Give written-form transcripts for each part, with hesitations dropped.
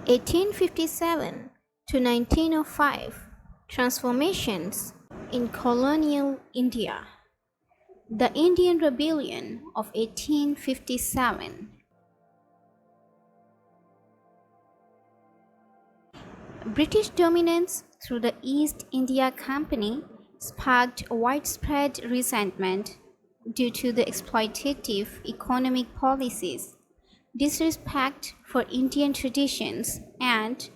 1857 to 1905 Transformations in Colonial India. The Indian Rebellion of 1857. British dominance through the East India Company sparked widespread resentment due to the exploitative economic policies, disrespect for Indian traditions, and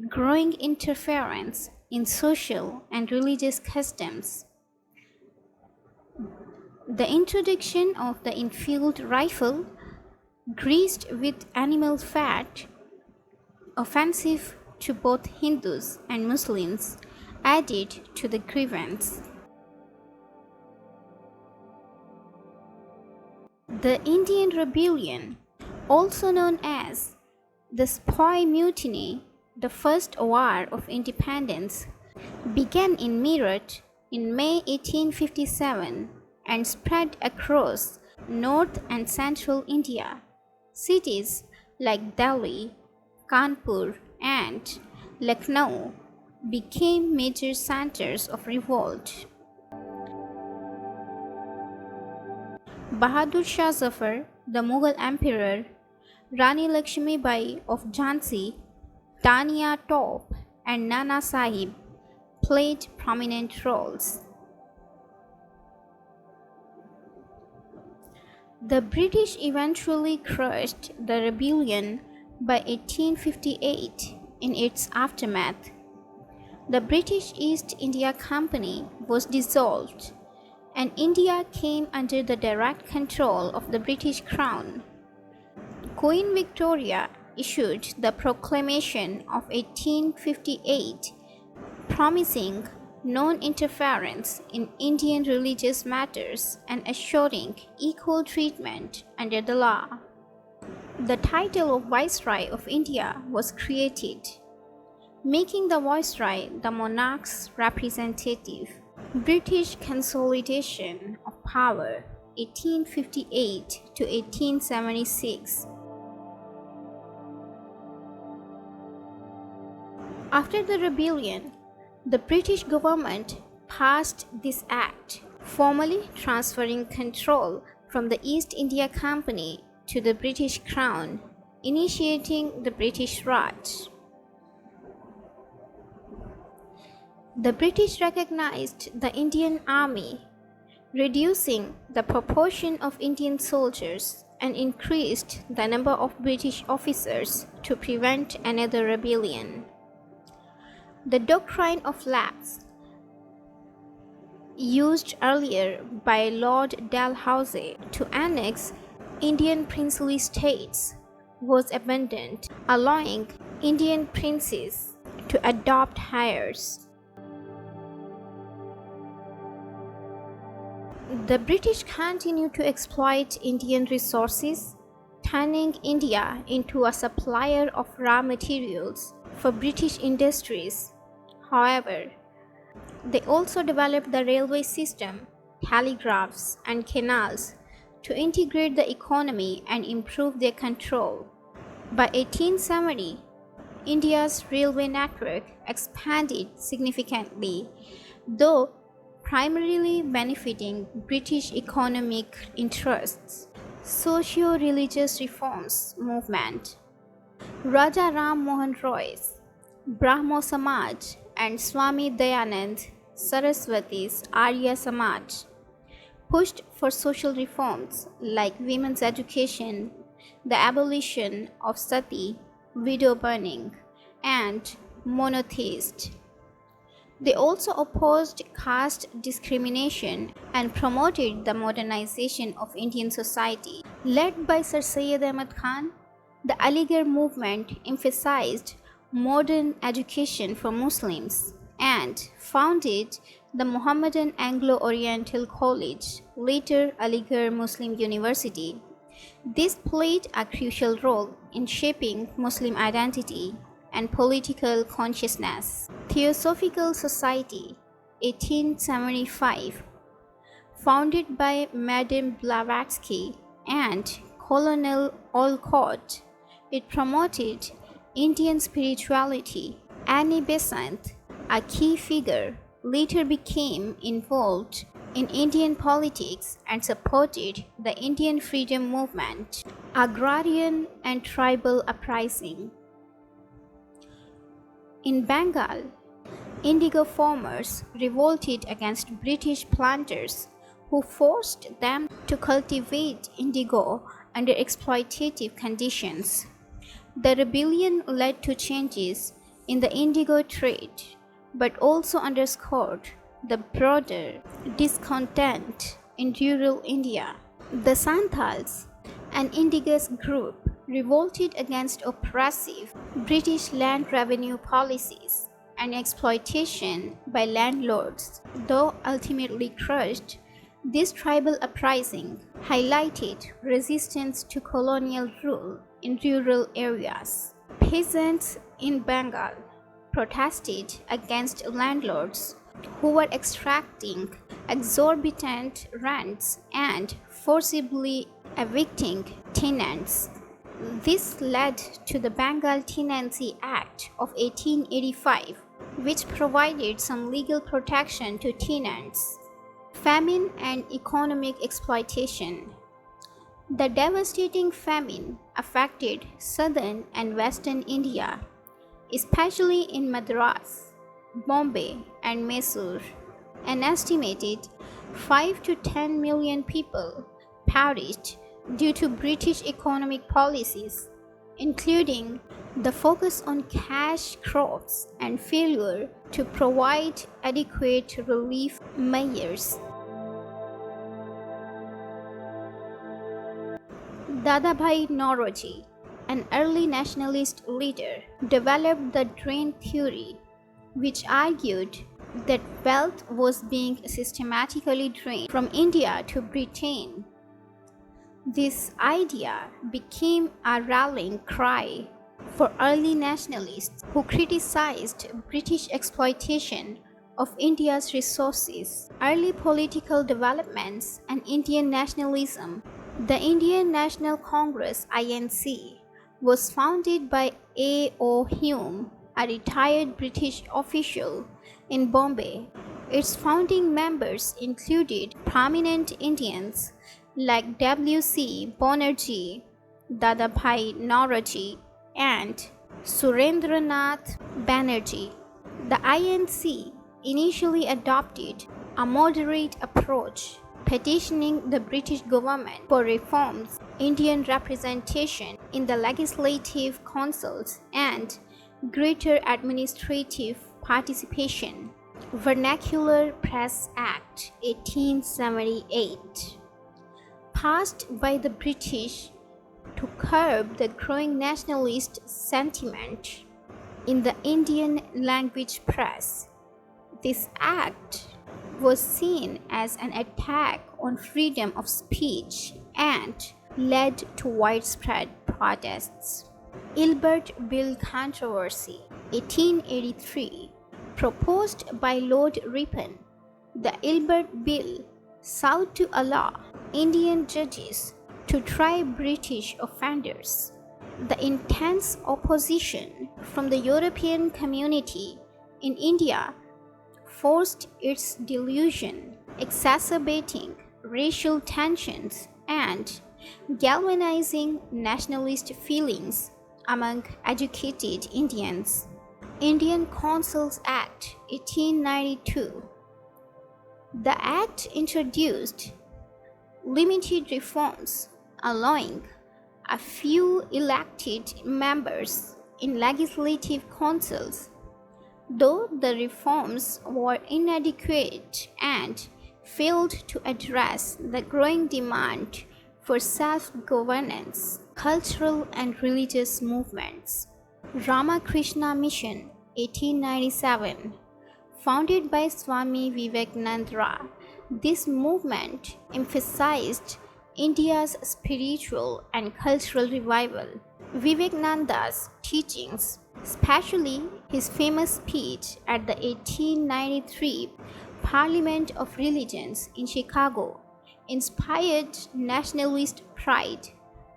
growing interference in social and religious customs. The introduction of the Enfield rifle, greased with animal fat, offensive to both Hindus and Muslims, added to the grievance. The Indian Rebellion, also known as the Sepoy Mutiny, the First War of Independence, began in Meerut in May 1857 and spread across North and Central India. Cities like Delhi, Kanpur, and Lucknow became major centers of revolt. Bahadur Shah Zafar, the Mughal emperor, Rani Lakshmi Bai of Jhansi, Tania Top, and Nana Sahib played prominent roles. The British eventually crushed the rebellion by 1858 in its aftermath. The British East India Company was dissolved, and India came under the direct control of the British Crown. Queen Victoria issued the Proclamation of 1858, promising non-interference in Indian religious matters and assuring equal treatment under the law. The title of Viceroy of India was created, making the Viceroy the monarch's representative. British consolidation of power 1858 to 1876. After the rebellion, the British government passed this act, formally transferring control from the East India Company to the British Crown, initiating the British Raj. The British recognized the Indian Army, reducing the proportion of Indian soldiers, and increased the number of British officers to prevent another rebellion. The doctrine of lapse, used earlier by Lord Dalhousie to annex Indian princely states, was abandoned, allowing Indian princes to adopt heirs. The British continued to exploit Indian resources, turning India into a supplier of raw materials for British industries. However, they also developed the railway system, telegraphs, and canals to integrate the economy and improve their control. By 1870, India's railway network expanded significantly, though primarily benefiting British economic interests. Socio-religious reforms movement. Raja Ram Mohan Roy's Brahmo Samaj and Swami Dayanand Saraswati's Arya Samaj pushed for social reforms like women's education, the abolition of sati, widow burning, and monotheist. They also opposed caste discrimination and promoted the modernization of Indian society. Led by Sir Syed Ahmad Khan, the Aligarh movement emphasized modern education for Muslims and founded the Mohammedan Anglo-Oriental College, later Aligarh Muslim University. This played a crucial role in shaping Muslim identity and political consciousness. Theosophical Society, 1875, founded by Madame Blavatsky and Colonel Olcott, it promoted Indian spirituality. Annie Besant, a key figure, later became involved in Indian politics and supported the Indian freedom movement. Agrarian and tribal uprising. In Bengal, indigo farmers revolted against British planters who forced them to cultivate indigo under exploitative conditions. The rebellion led to changes in the indigo trade, but also underscored the broader discontent in rural India. The Santals, an indigenous group, revolted against oppressive British land revenue policies and exploitation by landlords. Though ultimately crushed, this tribal uprising highlighted resistance to colonial rule in rural areas. Peasants in Bengal protested against landlords who were extracting exorbitant rents and forcibly evicting tenants. This led to the Bengal Tenancy Act of 1885, which provided some legal protection to tenants. Famine and economic exploitation. The devastating famine affected southern and western India, especially in Madras, Bombay, and Mysore. An estimated 5 to 10 million people perished due to British economic policies, including the focus on cash crops and failure to provide adequate relief measures. Dadabhai Naoroji, an early nationalist leader, developed the drain theory, which argued that wealth was being systematically drained from India to Britain. This idea became a rallying cry for early nationalists who criticized British exploitation of India's resources. Early political developments and Indian nationalism. The Indian National Congress (INC) was founded by A.O. Hume, a retired British official in Bombay. Its founding members included prominent Indians like W.C. Banerjee, Dadabhai Naoroji, and Surendranath Banerjee. The INC initially adopted a moderate approach, petitioning the British government for reforms, Indian representation in the legislative councils, and greater administrative participation. Vernacular Press Act 1878, passed by the British to curb the growing nationalist sentiment in the Indian language press. This act was seen as an attack on freedom of speech and led to widespread protests. Ilbert Bill controversy, 1883, proposed by Lord Ripon. The Ilbert Bill sought to allow Indian judges to try British offenders. The intense opposition from the European community in India forced its dilution, exacerbating racial tensions and galvanizing nationalist feelings among educated Indians. Indian Consuls Act 1892. The act introduced limited reforms, allowing a few elected members in legislative councils. Though the reforms were inadequate and failed to address the growing demand for self-governance, cultural and religious movements. Ramakrishna Mission, 1897, founded by Swami Vivekananda. This movement emphasized India's spiritual and cultural revival. Vivekananda's teachings, especially his famous speech at the 1893 Parliament of Religions in Chicago, inspired nationalist pride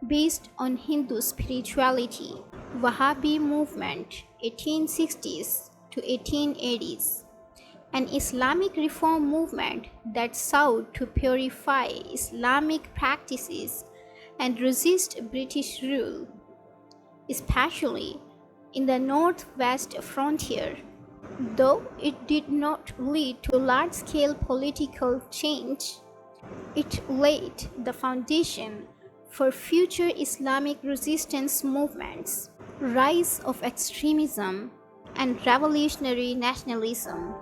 based on Hindu spirituality. Wahhabi movement 1860s to 1880s, an Islamic reform movement that sought to purify Islamic practices and resist British rule, especially in the northwest frontier. Though it did not lead to large-scale political change, it laid the foundation for future Islamic resistance movements, rise of extremism, and revolutionary nationalism.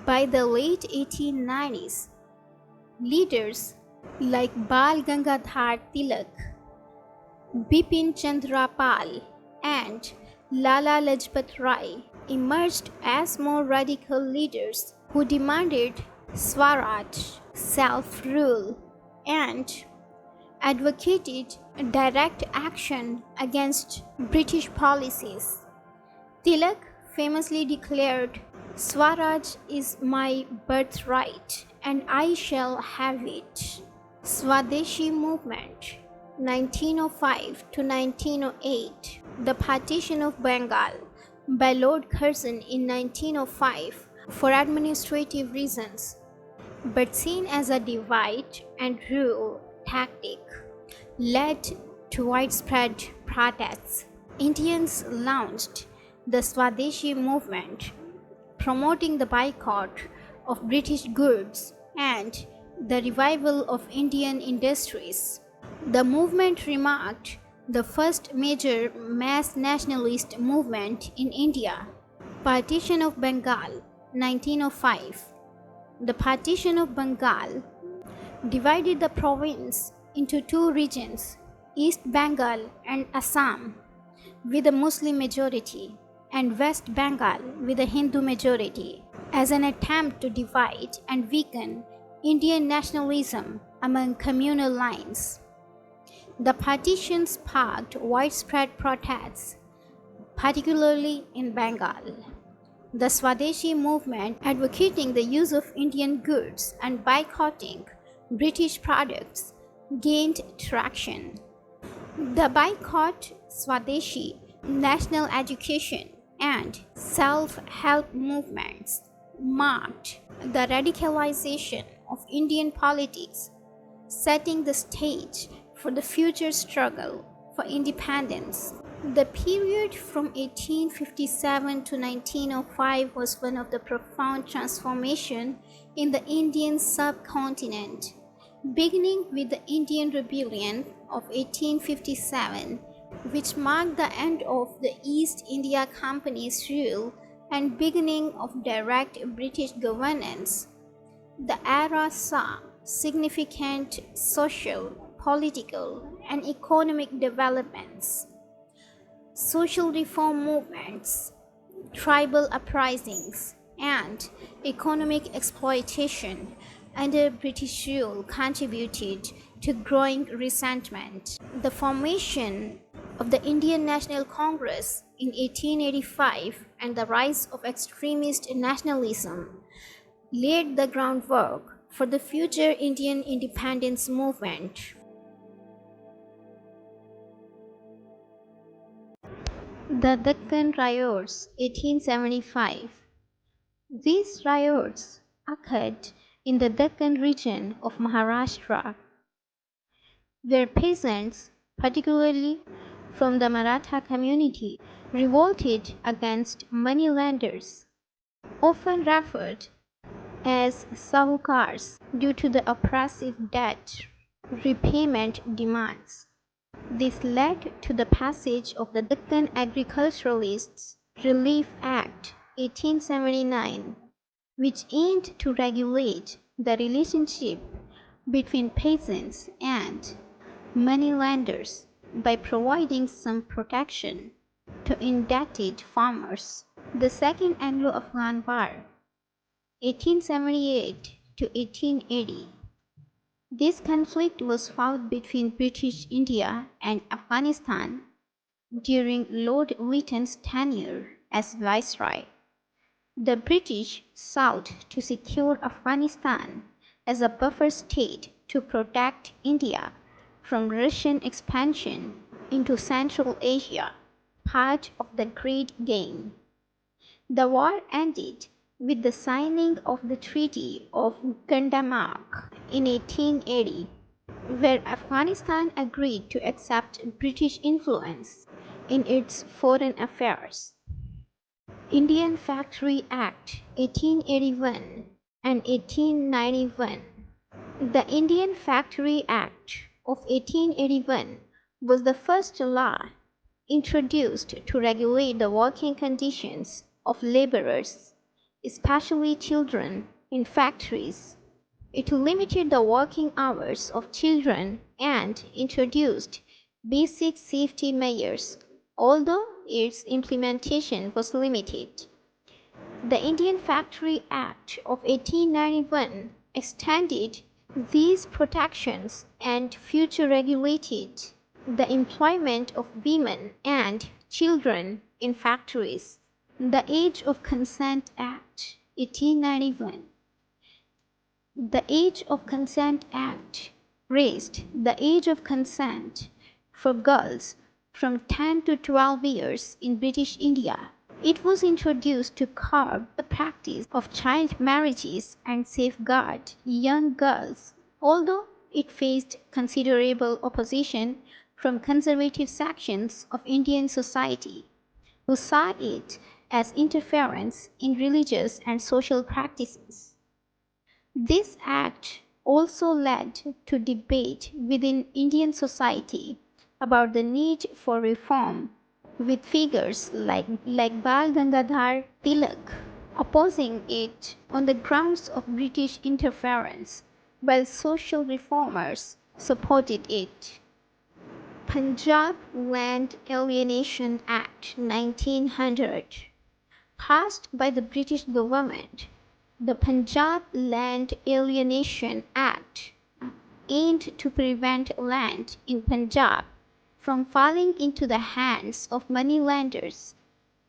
By the late 1890s, leaders like Bal Gangadhar Tilak, Bipin Chandra Pal, and Lala Lajpat Rai emerged as more radical leaders who demanded Swaraj, self-rule, and advocated direct action against British policies. Tilak famously declared, "Swaraj is my birthright and I shall have it." Swadeshi movement 1905 to 1908, the Partition of Bengal by Lord Curzon in 1905 for administrative reasons, but seen as a divide and rule tactic, led to widespread protests. Indians launched the Swadeshi movement, promoting the boycott of British goods and the revival of Indian industries. The movement remarked the first major mass nationalist movement in India. Partition of Bengal 1905. The Partition of Bengal divided the province into two regions, East Bengal and Assam, with a Muslim majority, and West Bengal with a Hindu majority, as an attempt to divide and weaken Indian nationalism among communal lines. The partition sparked widespread protests, particularly in Bengal. The Swadeshi movement, advocating the use of Indian goods and boycotting British products, gained traction. The boycott, Swadeshi, national education, and self-help movements marked the radicalization of Indian politics, setting the stage for the future struggle for independence. The period from 1857 to 1905 was one of the profound transformation in the Indian subcontinent, beginning with the Indian Rebellion of 1857, which marked the end of the East India Company's rule and beginning of direct British governance. The era saw significant social, political, and economic developments. Social reform movements, tribal uprisings, and economic exploitation under British rule contributed to growing resentment. The formation of the Indian National Congress in 1885 and the rise of extremist nationalism laid the groundwork for the future Indian independence movement. The Deccan Riots 1875. These riots occurred in the Deccan region of Maharashtra, where peasants, particularly from the Maratha community, revolted against moneylenders, often referred as sahukars, due to the oppressive debt repayment demands. This led to the passage of the Deccan Agriculturalists' Relief Act 1879, which aimed to regulate the relationship between peasants and moneylenders by providing some protection to indebted farmers. The Second Anglo-Afghan War 1878 to 1880. This conflict was fought between British India and Afghanistan during Lord Lytton's tenure as Viceroy. The British sought to secure Afghanistan as a buffer state to protect India from Russian expansion into Central Asia, part of the Great Game. The war ended with the signing of the Treaty of Gandamark in 1880, where Afghanistan agreed to accept British influence in its foreign affairs. Indian Factory Act 1881 and 1891. The Indian Factory Act of 1881 was the first law introduced to regulate the working conditions of laborers, especially children, in factories. It limited the working hours of children and introduced basic safety measures, although its implementation was limited. The Indian Factory Act of 1891 extended these protections and further regulated the employment of women and children in factories. The Age of Consent Act 1891. The Age of Consent Act raised the age of consent for girls from 10 to 12 years in British India. It was introduced to curb the practice of child marriages and safeguard young girls, although it faced considerable opposition from conservative sections of Indian society, who saw it as interference in religious and social practices. This act also led to debate within Indian society about the need for reform, with figures like Bal Gangadhar Tilak opposing it on the grounds of British interference, while social reformers supported it. Punjab Land Alienation Act 1900. Passed by the British government, the Punjab Land Alienation Act aimed to prevent land in Punjab from falling into the hands of moneylenders.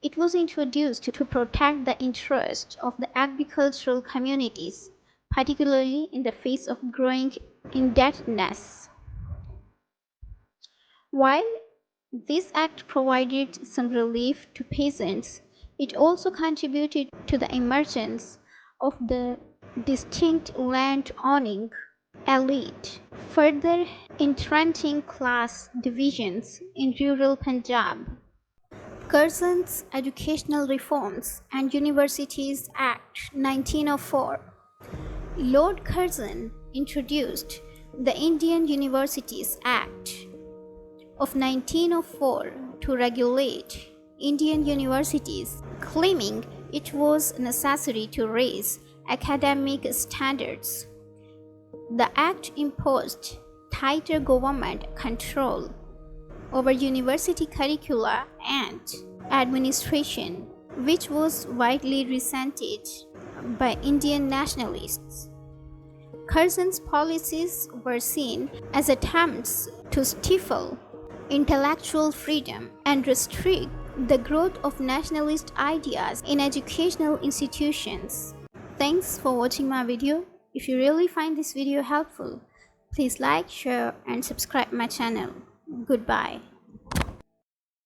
It was introduced to protect the interests of the agricultural communities, particularly in the face of growing indebtedness. While this act provided some relief to peasants, it also contributed to the emergence of the distinct land-owning elite, further entrenching class divisions in rural Punjab. Curzon's Educational Reforms and Universities Act 1904. Lord Curzon introduced the Indian Universities Act of 1904 to regulate Indian universities, claiming it was necessary to raise academic standards. The act imposed tighter government control over university curricula and administration, which was widely resented by Indian nationalists. Curzon's policies were seen as attempts to stifle intellectual freedom and restrict the growth of nationalist ideas in educational institutions. Thanks for watching my video. If you really find this video helpful, please like, share and subscribe my channel. Goodbye.